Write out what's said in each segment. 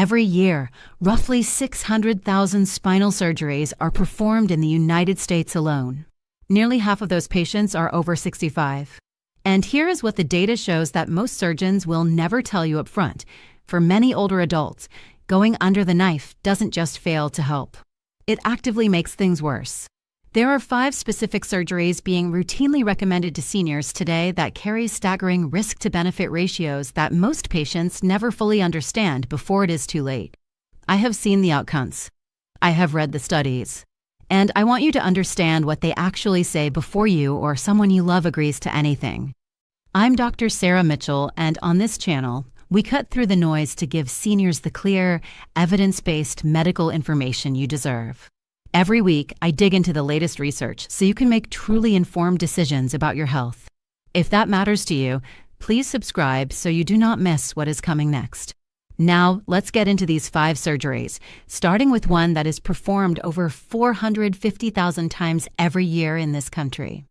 Every year, roughly 600,000 spinal surgeries are performed in the United States alone. Nearly half of those patients are over 65. And here is what the data shows that most surgeons will never tell you up front. For many older adults, going under the knife doesn't just fail to help. It actively makes things worse. There are 5 specific surgeries being routinely recommended to seniors today that carry staggering risk-to-benefit ratios that most patients never fully understand before it is too late. I have seen the outcomes. I have read the studies. And I want you to understand what they actually say before you or someone you love agrees to anything. I'm Dr. Sarah Mitchell, and on this channel, we cut through the noise to give seniors the clear, evidence-based medical information you deserve. Every week, I dig into the latest research so you can make truly informed decisions about your health. If that matters to you, please subscribe so you do not miss what is coming next. Now, let's get into these 5 surgeries, starting with one that is performed over 450,000 times every year in this country.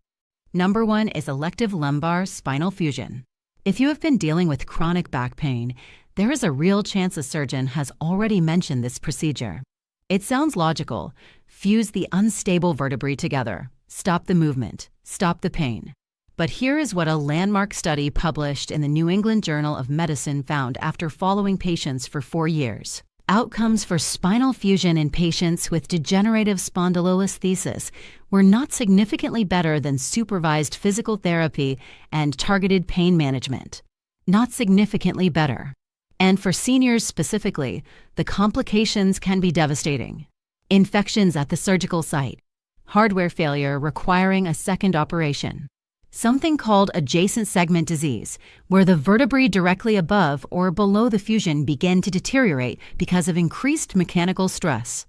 Number 1 is elective lumbar spinal fusion. If you have been dealing with chronic back pain, there is a real chance a surgeon has already mentioned this procedure. It sounds logical. Fuse the unstable vertebrae together. Stop the movement. Stop the pain. But here is what a landmark study published in the New England Journal of Medicine found after following patients for 4 years. Outcomes for spinal fusion in patients with degenerative spondylolisthesis were not significantly better than supervised physical therapy and targeted pain management. Not significantly better. And for seniors specifically, the complications can be devastating. Infections at the surgical site, hardware failure requiring a second operation, something called adjacent segment disease, where the vertebrae directly above or below the fusion begin to deteriorate because of increased mechanical stress.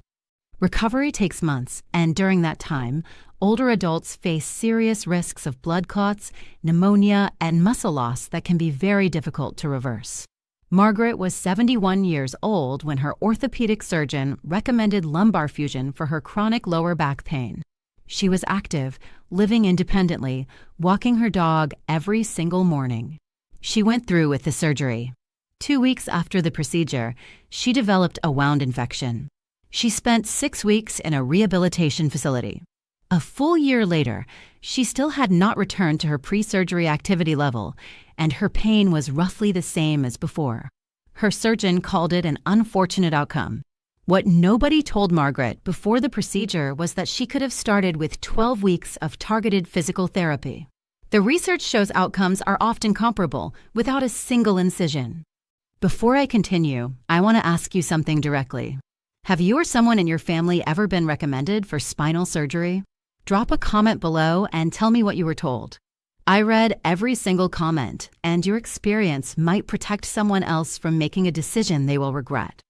Recovery takes months, and during that time, older adults face serious risks of blood clots, pneumonia, and muscle loss that can be very difficult to reverse. Margaret was 71 years old when her orthopedic surgeon recommended lumbar fusion for her chronic lower back pain. She was active, living independently, walking her dog every single morning. She went through with the surgery. 2 weeks after the procedure, she developed a wound infection. She spent 6 weeks in a rehabilitation facility. A full year later, she still had not returned to her pre-surgery activity level, and her pain was roughly the same as before. Her surgeon called it an unfortunate outcome. What nobody told Margaret before the procedure was that she could have started with 12 weeks of targeted physical therapy. The research shows outcomes are often comparable without a single incision. Before I continue, I want to ask you something directly. Have you or someone in your family ever been recommended for spinal surgery? Drop a comment below and tell me what you were told. I read every single comment, and your experience might protect someone else from making a decision they will regret.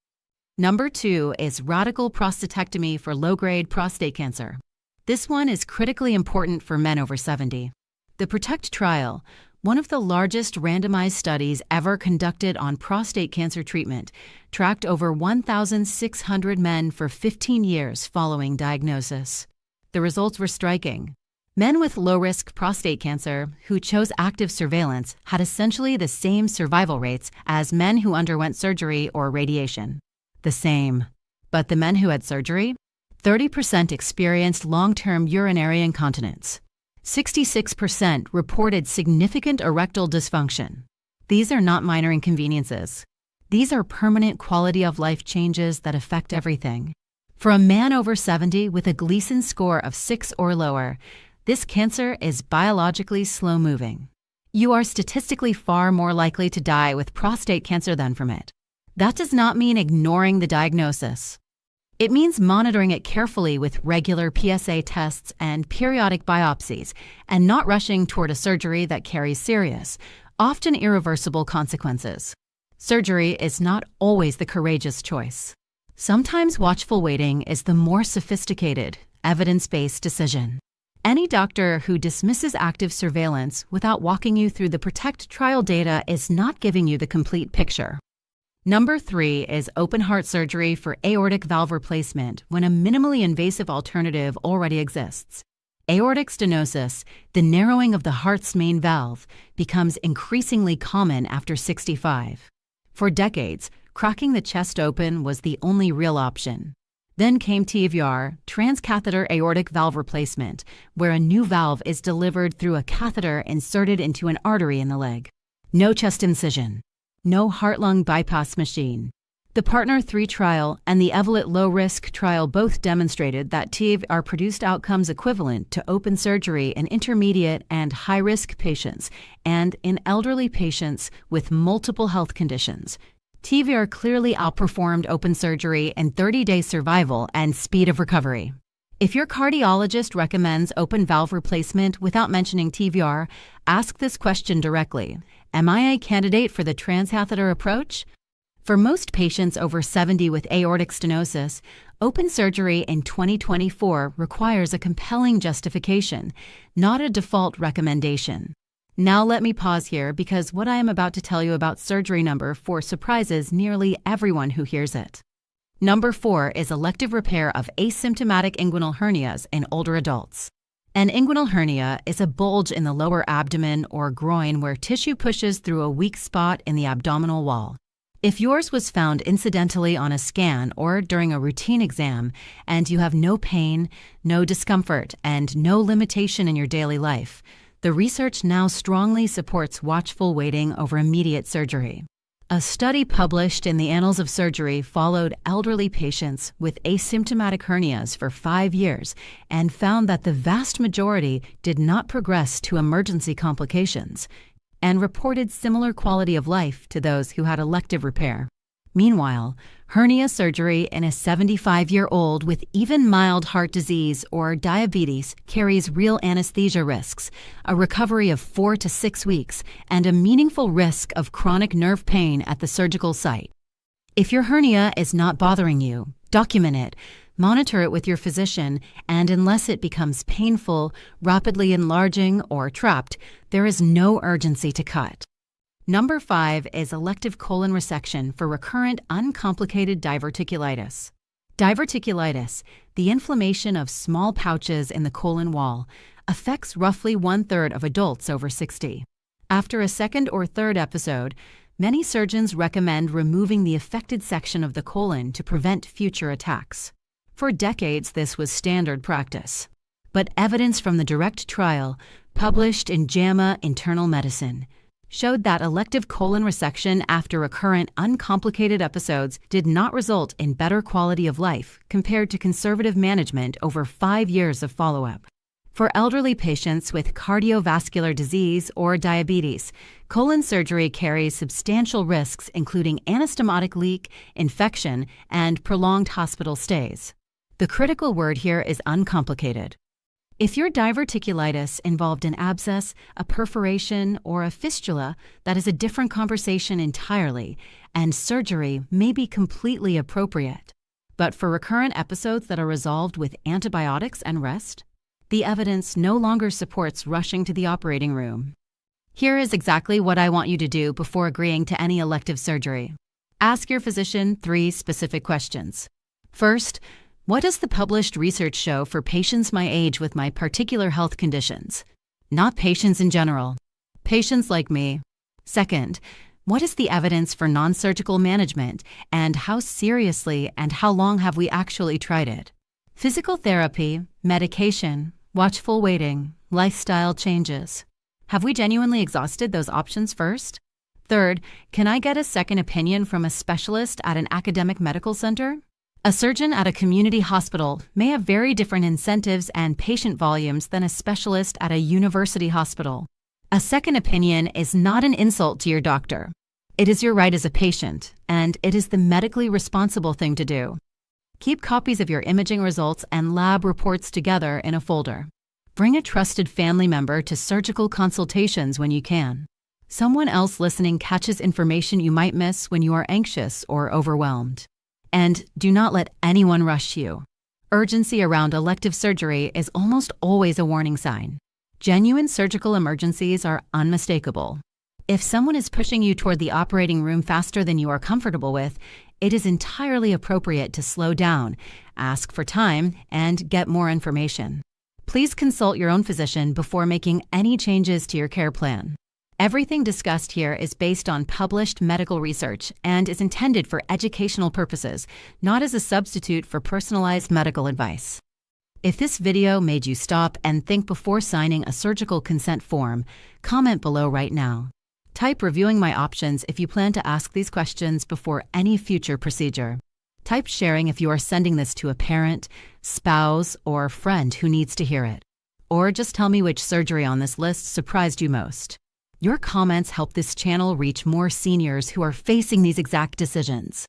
Number 2 is radical prostatectomy for low-grade prostate cancer. This one is critically important for men over 70. The PROTECT trial, one of the largest randomized studies ever conducted on prostate cancer treatment, tracked over 1,600 men for 15 years following diagnosis. The results were striking. Men with low-risk prostate cancer who chose active surveillance had essentially the same survival rates as men who underwent surgery or radiation. The same. But the men who had surgery? 30% experienced long-term urinary incontinence. 66% reported significant erectile dysfunction. These are not minor inconveniences. These are permanent quality-of-life changes that affect everything. For a man over 70 with a Gleason score of 6 or lower, this cancer is biologically slow-moving. You are statistically far more likely to die with prostate cancer than from it. That does not mean ignoring the diagnosis. It means monitoring it carefully with regular PSA tests and periodic biopsies, and not rushing toward a surgery that carries serious, often irreversible consequences. Surgery is not always the courageous choice. Sometimes watchful waiting is the more sophisticated, evidence-based decision. Any doctor who dismisses active surveillance without walking you through the PROTECT trial data is not giving you the complete picture. Number 3 is open heart surgery for aortic valve replacement when a minimally invasive alternative already exists. Aortic stenosis, the narrowing of the heart's main valve, becomes increasingly common after 65. For decades, cracking the chest open was the only real option. Then came TAVR, transcatheter aortic valve replacement, where a new valve is delivered through a catheter inserted into an artery in the leg. No chest incision. No heart-lung bypass machine. The PARTNER 3 trial and the Evolut low-risk trial both demonstrated that TAVR produced outcomes equivalent to open surgery in intermediate and high-risk patients and in elderly patients with multiple health conditions. TAVR clearly outperformed open surgery in 30-day survival and speed of recovery. If your cardiologist recommends open valve replacement without mentioning TAVR, ask this question directly. Am I a candidate for the transcatheter approach? For most patients over 70 with aortic stenosis, open surgery in 2024 requires a compelling justification, not a default recommendation. Now let me pause here because what I am about to tell you about surgery number 4 surprises nearly everyone who hears it. Number 4 is elective repair of asymptomatic inguinal hernias in older adults. An inguinal hernia is a bulge in the lower abdomen or groin where tissue pushes through a weak spot in the abdominal wall. If yours was found incidentally on a scan or during a routine exam and you have no pain, no discomfort, and no limitation in your daily life, the research now strongly supports watchful waiting over immediate surgery. A study published in the Annals of Surgery followed elderly patients with asymptomatic hernias for 5 years and found that the vast majority did not progress to emergency complications and reported similar quality of life to those who had elective repair. Meanwhile, hernia surgery in a 75-year-old with even mild heart disease or diabetes carries real anesthesia risks, a recovery of 4 to 6 weeks, and a meaningful risk of chronic nerve pain at the surgical site. If your hernia is not bothering you, document it, monitor it with your physician, and unless it becomes painful, rapidly enlarging, or trapped, there is no urgency to cut. Number 5 is elective colon resection for recurrent uncomplicated diverticulitis. Diverticulitis, the inflammation of small pouches in the colon wall, affects roughly 1/3 of adults over 60. After a second or third episode, many surgeons recommend removing the affected section of the colon to prevent future attacks. For decades, this was standard practice. But evidence from the DIRECT trial, published in JAMA Internal Medicine, showed that elective colon resection after recurrent uncomplicated episodes did not result in better quality of life compared to conservative management over 5 years of follow-up. For elderly patients with cardiovascular disease or diabetes, colon surgery carries substantial risks including anastomotic leak, infection, and prolonged hospital stays. The critical word here is uncomplicated. If your diverticulitis involved an abscess, a perforation, or a fistula, that is a different conversation entirely, and surgery may be completely appropriate. But for recurrent episodes that are resolved with antibiotics and rest, the evidence no longer supports rushing to the operating room. Here is exactly what I want you to do before agreeing to any elective surgery. Ask your physician 3 specific questions. First, what does the published research show for patients my age with my particular health conditions? Not patients in general. Patients like me. Second, what is the evidence for non-surgical management, and how seriously and how long have we actually tried it? Physical therapy, medication, watchful waiting, lifestyle changes. Have we genuinely exhausted those options first? Third, can I get a second opinion from a specialist at an academic medical center? A surgeon at a community hospital may have very different incentives and patient volumes than a specialist at a university hospital. A second opinion is not an insult to your doctor. It is your right as a patient, and it is the medically responsible thing to do. Keep copies of your imaging results and lab reports together in a folder. Bring a trusted family member to surgical consultations when you can. Someone else listening catches information you might miss when you are anxious or overwhelmed. And do not let anyone rush you. Urgency around elective surgery is almost always a warning sign. Genuine surgical emergencies are unmistakable. If someone is pushing you toward the operating room faster than you are comfortable with, it is entirely appropriate to slow down, ask for time, and get more information. Please consult your own physician before making any changes to your care plan. Everything discussed here is based on published medical research and is intended for educational purposes, not as a substitute for personalized medical advice. If this video made you stop and think before signing a surgical consent form, comment below right now. Type reviewing my options if you plan to ask these questions before any future procedure. Type sharing if you are sending this to a parent, spouse, or friend who needs to hear it. Or just tell me which surgery on this list surprised you most. Your comments help this channel reach more seniors who are facing these exact decisions.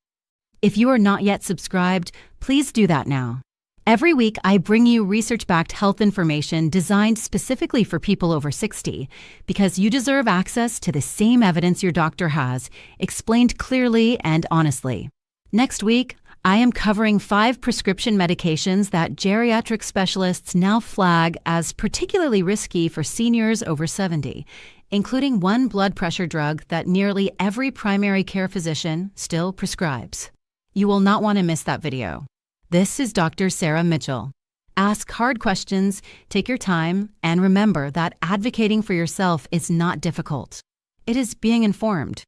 If you are not yet subscribed, please do that now. Every week, I bring you research-backed health information designed specifically for people over 60, because you deserve access to the same evidence your doctor has, explained clearly and honestly. Next week, I am covering 5 prescription medications that geriatric specialists now flag as particularly risky for seniors over 70, including one blood pressure drug that nearly every primary care physician still prescribes. You will not want to miss that video. This is Dr. Sarah Mitchell. Ask hard questions, take your time, and remember that advocating for yourself is not difficult. It is being informed.